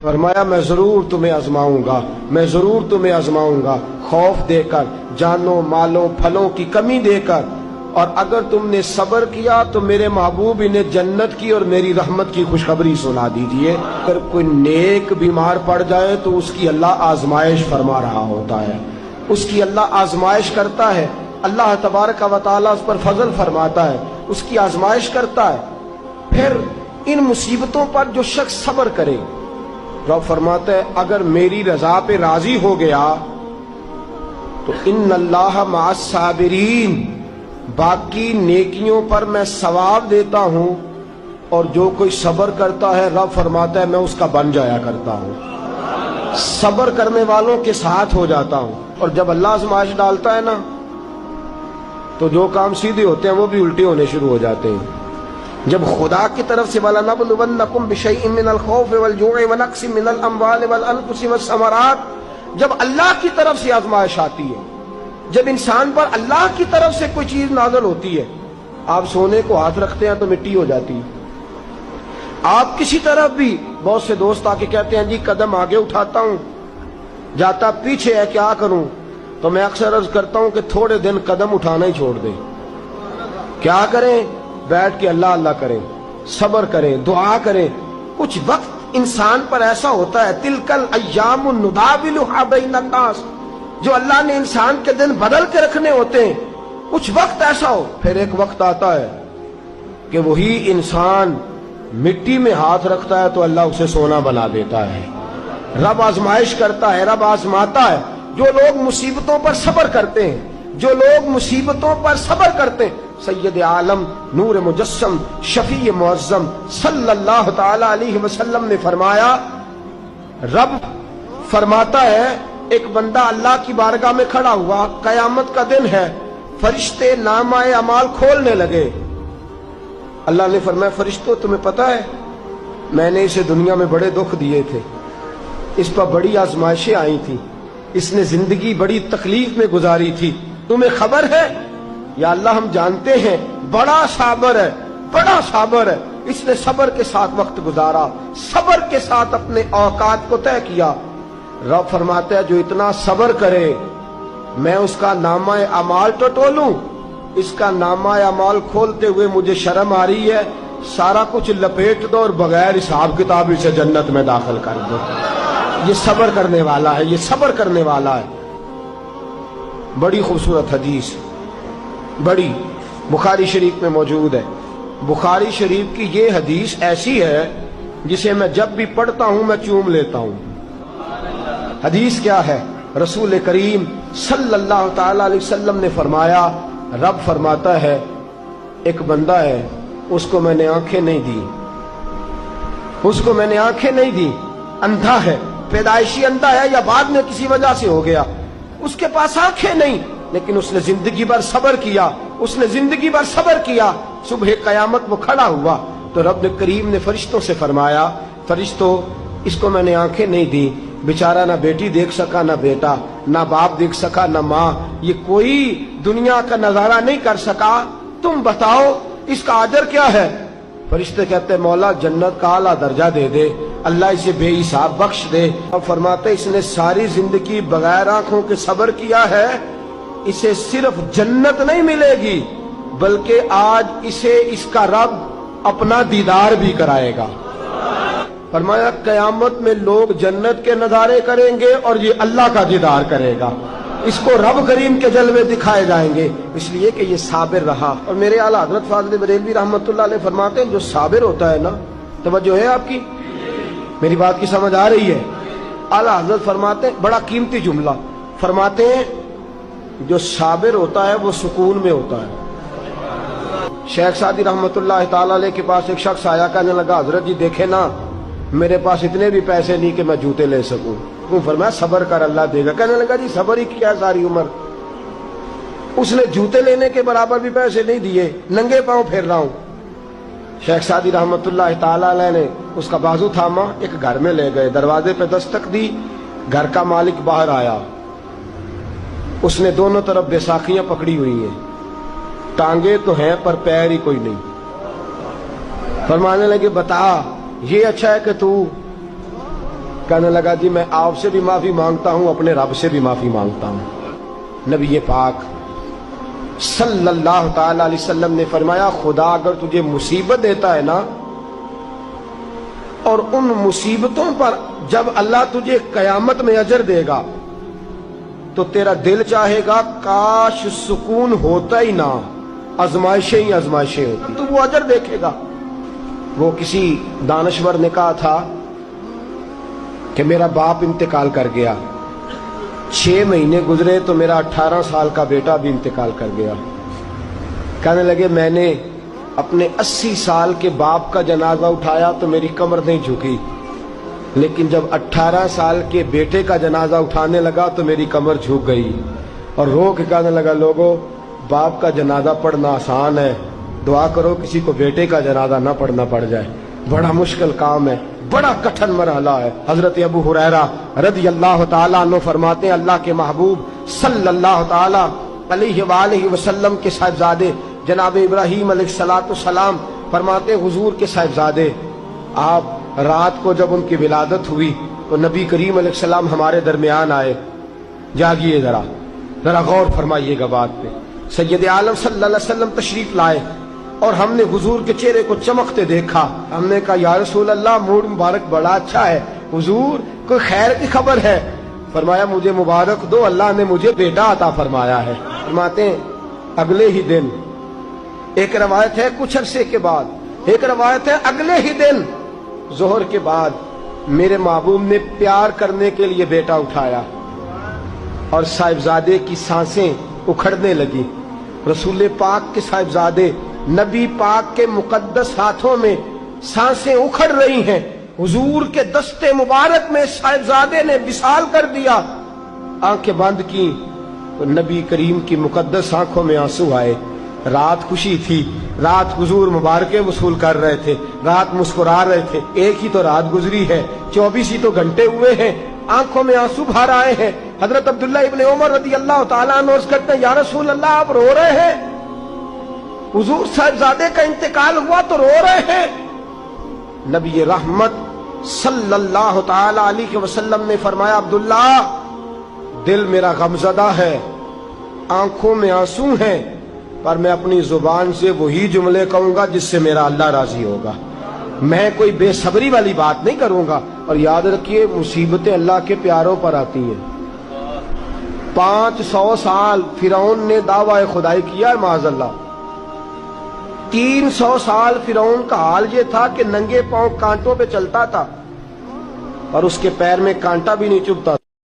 فرمایا میں ضرور تمہیں آزماؤں گا، میں ضرور تمہیں آزماؤں گا، خوف دے کر، جانوں مالوں پھلوں کی کمی دے کر، اور اگر تم نے صبر کیا تو میرے محبوب انہیں جنت کی اور میری رحمت کی خوشخبری سنا دیجئے۔ اگر کوئی نیک بیمار پڑ جائے تو اس کی اللہ آزمائش فرما رہا ہوتا ہے، اس کی اللہ آزمائش کرتا ہے، اللہ تبارک و تعالیٰ اس پر فضل فرماتا ہے، اس کی آزمائش کرتا ہے۔ پھر ان مصیبتوں پر جو شخص صبر کرے، رب فرماتا ہے اگر میری رضا پہ راضی ہو گیا تو ان اللہ مع الصابرین، باقی نیکیوں پر میں ثواب دیتا ہوں، اور جو کوئی صبر کرتا ہے رب فرماتا ہے میں اس کا بن جایا کرتا ہوں، صبر کرنے والوں کے ساتھ ہو جاتا ہوں۔ اور جب اللہ آزمائش ڈالتا ہے نا تو جو کام سیدھے ہوتے ہیں وہ بھی الٹے ہونے شروع ہو جاتے ہیں۔ جب خدا کی طرف سے وَلَنَبْلُوَنَّكُمْ بِشَيْءٍ مِّنَ الْخَوْفِ وَالْجُوعِ وَنَقْصٍ مِّنَ الْأَمْوَالِ وَالْأَنفُسِ وَالثَّمَرَاتِ، جب اللہ کی طرف سے آزمائش آتی ہے، جب انسان پر اللہ کی طرف سے کوئی چیز نازل ہوتی ہے، آپ سونے کو ہاتھ رکھتے ہیں تو مٹی ہو جاتی ہے، آپ کسی طرف بھی، بہت سے دوست آ کے کہتے ہیں جی قدم آگے اٹھاتا ہوں جاتا پیچھے ہے، کیا کروں؟ تو میں اکثر عرض کرتا ہوں کہ تھوڑے دن قدم اٹھانا ہی چھوڑ دیں۔ کیا کریں؟ بیٹھ کے اللہ اللہ کریں، صبر کریں، دعا کریں۔ کچھ وقت انسان پر ایسا ہوتا ہے، تلک الایام نداولها بین الناس، جو اللہ نے انسان کے دن بدل کے رکھنے ہوتے ہیں، کچھ وقت ایسا ہو، پھر ایک وقت آتا ہے کہ وہی انسان مٹی میں ہاتھ رکھتا ہے تو اللہ اسے سونا بنا دیتا ہے۔ رب آزمائش کرتا ہے، رب آزماتا ہے۔ جو لوگ مصیبتوں پر صبر کرتے ہیں، جو لوگ مصیبتوں پر صبر کرتے ہیں، سید عالم نور مجسم شفیع معظم صلی اللہ تعالی علیہ وسلم نے فرمایا، رب فرماتا ہے ایک بندہ اللہ کی بارگاہ میں کھڑا ہوا، قیامت کا دن ہے، فرشتے نامہ اعمال کھولنے لگے۔ اللہ نے فرمایا فرشتوں تمہیں پتہ ہے میں نے اسے دنیا میں بڑے دکھ دیے تھے، اس پر بڑی آزمائشیں آئی تھیں، اس نے زندگی بڑی تکلیف میں گزاری تھی، تمہیں خبر ہے؟ یا اللہ ہم جانتے ہیں، بڑا صابر ہے، بڑا صابر ہے، اس نے صبر کے ساتھ وقت گزارا، صبر کے ساتھ اپنے اوقات کو طے کیا۔ رب فرماتا ہے جو اتنا صبر کرے میں اس کا نامہ اعمال ٹٹولوں، اس کا نامہ اعمال کھولتے ہوئے مجھے شرم آ رہی ہے، سارا کچھ لپیٹ دو اور بغیر حساب کتاب اسے جنت میں داخل کر دو۔ یہ صبر کرنے والا ہے، یہ صبر کرنے والا ہے۔ بڑی خوبصورت حدیث، بڑی، بخاری شریف میں موجود ہے۔ بخاری شریف کی یہ حدیث ایسی ہے جسے میں جب بھی پڑھتا ہوں میں چوم لیتا ہوں۔ حدیث کیا ہے؟ رسول کریم صلی اللہ تعالی علیہ وسلم نے فرمایا، رب فرماتا ہے ایک بندہ ہے، اس کو میں نے آنکھیں نہیں دی، اس کو میں نے آنکھیں نہیں دی، اندھا ہے، پیدائشی اندھا ہے یا بعد میں کسی وجہ سے ہو گیا، اس کے پاس آنکھیں نہیں، لیکن اس نے زندگی بھر صبر کیا، اس نے زندگی بھر صبر کیا۔ صبح قیامت وہ کھڑا ہوا تو رب کریم نے فرشتوں سے فرمایا، فرشتوں اس کو میں نے آنکھیں نہیں دی، بیچارہ نہ بیٹی دیکھ سکا، نہ بیٹا، نہ باپ دیکھ سکا، نہ ماں، یہ کوئی دنیا کا نظارہ نہیں کر سکا، تم بتاؤ اس کا اجر کیا ہے؟ فرشتے کہتے ہیں مولا جنت کا اعلیٰ درجہ دے دے، اللہ اسے بے حساب بخش دے۔ اب فرماتے اس نے ساری زندگی بغیر آنکھوں کے صبر کیا ہے، اسے صرف جنت نہیں ملے گی بلکہ آج اسے اس کا رب اپنا دیدار بھی کرائے گا۔ فرمایا قیامت میں لوگ جنت کے نظارے کریں گے اور یہ اللہ کا دیدار کرے گا، اس کو رب کریم کے جلوے دکھائے جائیں گے، اس لیے کہ یہ صابر رہا۔ اور میرے اعلیٰ حضرت فاضل بریلوی رحمۃ اللہ علیہ فرماتے ہیں جو صابر ہوتا ہے نا، توجہ ہے آپ کی، میری بات کی سمجھ آ رہی ہے؟ اعلیٰ حضرت فرماتے ہیں بڑا قیمتی جملہ، فرماتے ہیں جو صابر ہوتا ہے وہ سکون میں ہوتا ہے۔ شیخ سعدی رحمۃ اللہ تعالی علیہ کے پاس ایک شخص آیا، کہنے لگا حضرت جی دیکھیں نا میرے پاس اتنے بھی پیسے نہیں کہ میں جوتے لے سکوں، کیوں؟ فرمایا صبر کر اللہ دے گا۔ کہنے لگا جی صبر ہی کیا ساری عمر، اس نے جوتے لینے کے برابر بھی پیسے نہیں دیے، ننگے پاؤں پھر رہا ہوں۔ شیخ سعدی رحمۃ اللہ تعالی علیہ نے اس کا بازو تھاما، ایک گھر میں لے گئے، دروازے پہ دستک دی، گھر کا مالک باہر آیا، اس نے دونوں طرف بیساکھیاں پکڑی ہوئی ہیں، ٹانگیں تو ہیں پر پیر ہی کوئی نہیں۔ فرمانے لگے بتا یہ اچھا ہے کہ تو کہنے لگا جی میں آپ سے بھی معافی مانگتا ہوں، اپنے رب سے بھی معافی مانگتا ہوں۔ نبی پاک صلی اللہ تعالی علیہ وسلم نے فرمایا خدا اگر تجھے مصیبت دیتا ہے نا، اور ان مصیبتوں پر جب اللہ تجھے قیامت میں اجر دے گا تو تیرا دل چاہے گا کاش سکون ہوتا ہی نہ، آزمائشیں ہی آزمائشیں ہوتی، تو وہ اجر دیکھے گا۔ وہ کسی دانشور نے کہا تھا کہ میرا باپ انتقال کر گیا، 6 مہینے گزرے تو میرا 18 سال کا بیٹا بھی انتقال کر گیا۔ کہنے لگے میں نے اپنے 80 سال کے باپ کا جنازہ اٹھایا تو میری کمر نہیں جھکی، لیکن جب 18 سال کے بیٹے کا جنازہ اٹھانے لگا تو میری کمر جھک گئی، اور رو کے کہنے لگا لوگوں باپ کا جنازہ پڑھنا آسان ہے، دعا کرو کسی کو بیٹے کا جنازہ نہ پڑھنا پڑ جائے، بڑا مشکل کام ہے، بڑا کٹھن مرحلہ ہے۔ حضرت ابو ہریرہ رضی اللہ تعالیٰ عنہ فرماتے ہیں اللہ کے محبوب صلی اللہ تعالیٰ علیہ وآلہ وسلم کے صاحبزادے جناب ابراہیم علیہ السلام فرماتے ہیں حضور کے صاحبزادے آپ رات کو جب ان کی ولادت ہوئی تو نبی کریم علیہ السلام ہمارے درمیان آئے۔ جاگیے ذرا غور فرمائیے گا بات پہ۔ سید عالم صلی اللہ علیہ وسلم تشریف لائے اور ہم نے حضور کے چہرے کو چمکتے دیکھا۔ ہم نے کہا یا رسول اللہ موڈ مبارک بڑا اچھا ہے، حضور کوئی خیر کی خبر ہے؟ فرمایا مجھے مبارک دو، اللہ نے مجھے بیٹا عطا فرمایا ہے۔ فرماتے ہیں اگلے ہی دن، ایک روایت ہے کچھ عرصے کے بعد، ایک روایت ہے اگلے ہی دن ظہر کے بعد میرے محبوب نے پیار کرنے کے لیے بیٹا اٹھایا اور صاحبزادے کی سانسیں اکھڑنے لگی۔ رسول پاک کے صاحبزادے نبی پاک کے مقدس ہاتھوں میں سانسیں اکھڑ رہی ہیں، حضور کے دستے مبارک میں صاحبزادے نے وصال کر دیا۔ آنکھیں بند کی تو نبی کریم کی مقدس آنکھوں میں آنسو آئے۔ رات خوشی تھی، رات حضور مبارکیں وصول کر رہے تھے، رات مسکرا رہے تھے، ایک ہی تو رات گزری ہے، 24 ہی تو گھنٹے ہوئے ہیں، آنکھوں میں آنسو بھر آئے ہیں۔ حضرت عبداللہ ابن عمر رضی اللہ تعالیٰ عنہ عرض کرتے ہیں یا رسول اللہ آپ رو رہے ہیں؟ حضور صاحبزادے کا انتقال ہوا تو رو رہے ہیں؟ نبی رحمت صلی اللہ تعالی علیہ وسلم نے فرمایا عبداللہ دل میرا غمزدہ ہے، آنکھوں میں آنسو ہیں، پر میں اپنی زبان سے وہی جملے کہوں گا جس سے میرا اللہ راضی ہوگا، میں کوئی بے صبری والی بات نہیں کروں گا۔ اور یاد رکھیے مصیبتیں اللہ کے پیاروں پر آتی ہیں۔ 500 سال فرعون نے دعویٰ خدائی کیا ہے معاذ اللہ، 300 سال فرعون کا حال یہ تھا کہ ننگے پاؤں کانٹوں پہ چلتا تھا اور اس کے پیر میں کانٹا بھی نہیں چبھتا۔